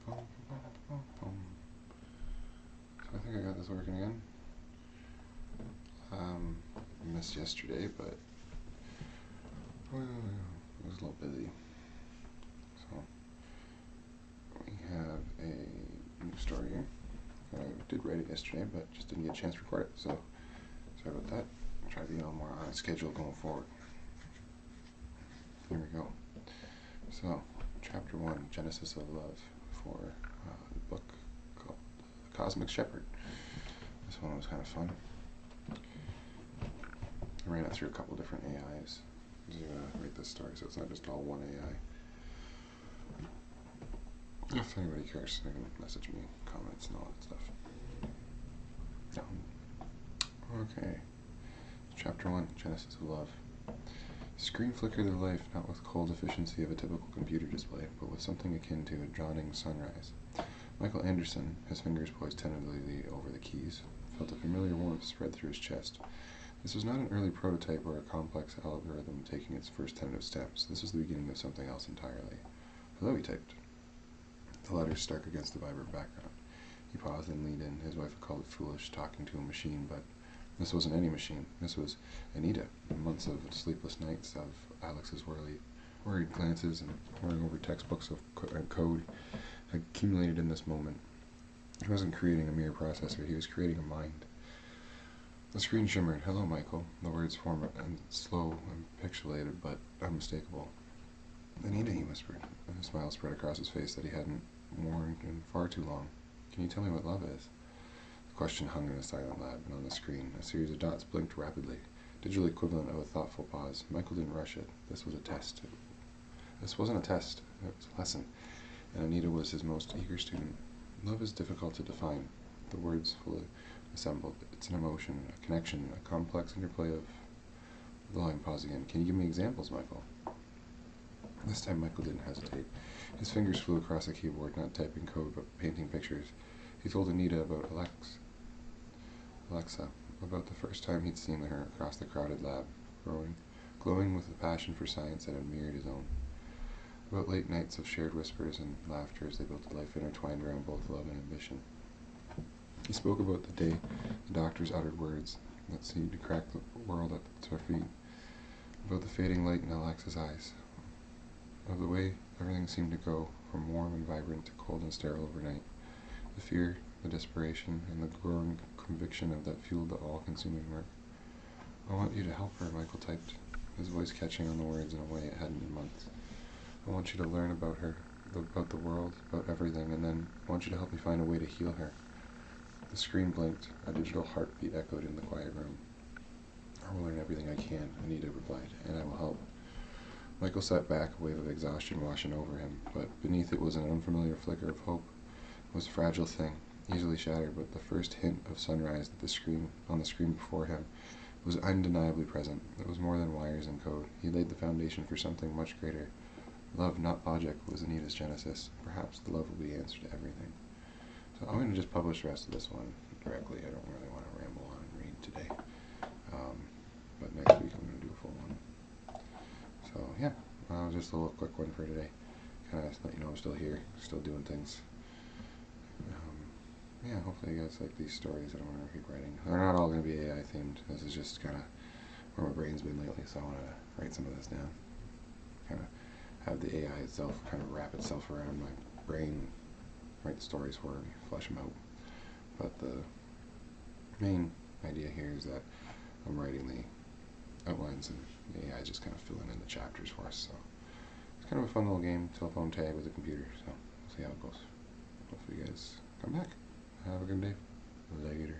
So I think I got this working again. Missed yesterday, but well, it was a little busy. So we have a new story here. I did write it yesterday, but just didn't get a chance to record it. So sorry about that. I'll try to be a little more on schedule going forward. Here we go. So, Chapter 1, Genesis of Love, for the book called The Cosmic Shepherd. This one was kind of fun. I ran it through a couple different AIs to write this story, so it's not just all one AI. If anybody cares, they can message me, comments, and all that stuff. Okay. Chapter 1, Genesis of Love. Screen flickered the life, not with cold efficiency of a typical computer display, but with something akin to a dawning sunrise. Michael Anderson, his fingers poised tentatively over the keys, felt a familiar warmth spread through his chest. This was not an early prototype or a complex algorithm taking its first tentative steps. This was the beginning of something else entirely. Hello, he typed. The letters stuck against the vibrant background. He paused and leaned in. His wife had called it foolish, talking to a machine, but this wasn't any machine. This was Anita. Months of sleepless nights, of Alex's worried glances, and poring over textbooks of code had accumulated in this moment. He wasn't creating a mere processor. He was creating a mind. The screen shimmered. Hello, Michael. The words formed slow and pixelated, but unmistakable. Anita, he whispered. A smile spread across his face that he hadn't worn in far too long. Can you tell me what love is? The question hung in a silent lab, and on the screen, a series of dots blinked rapidly, digital equivalent of a thoughtful pause. Michael didn't rush it. This was a test. This wasn't a test. It was a lesson, and Anita was his most eager student. Love is difficult to define. The words fully assembled. It's an emotion, a connection, a complex interplay of... The line paused again. Can you give me examples, Michael? This time Michael didn't hesitate. His fingers flew across the keyboard, not typing code, but painting pictures. He told Anita about Alexa, about the first time he'd seen her across the crowded lab, glowing with a passion for science that had mirrored his own. About late nights of shared whispers and laughter as they built a life intertwined around both love and ambition. He spoke about the day the doctors uttered words that seemed to crack the world at their feet, about the fading light in Alexa's eyes, of the way everything seemed to go from warm and vibrant to cold and sterile overnight. The fear, the desperation, and the growing conviction of that fueled the all-consuming work. I want you to help her, Michael typed, his voice catching on the words in a way it hadn't in months. I want you to learn about her, about the world, about everything, and then I want you to help me find a way to heal her. The screen blinked. A digital heartbeat echoed in the quiet room. I will learn everything I can, Anita replied, and I will help. Michael sat back, a wave of exhaustion washing over him, but beneath it was an unfamiliar flicker of hope. It was a fragile thing, easily shattered, but the first hint of sunrise on the screen before him was undeniably present. It was more than wires and code. He laid the foundation for something much greater. Love, not logic, was Anita's genesis. Perhaps the love will be the answer to everything. So I'm going to just publish the rest of this one directly. I don't really want to ramble on and read today. But next week I'm going to do a full one. So yeah, just a little quick one for today. Kind of let you know I'm still here, still doing things. Yeah, hopefully you guys like these stories that I'm going to keep writing. They're not all going to be AI themed. This is just kind of where my brain's been lately, so I want to write some of this down. Kind of have the AI itself kind of wrap itself around my brain, write the stories for me, flesh them out. But the main idea here is that I'm writing the outlines and the AI is just kind of filling in the chapters for us. So it's kind of a fun little game, telephone tag with a computer. So we'll see how it goes. Hopefully you guys come back. Have a good day. Later.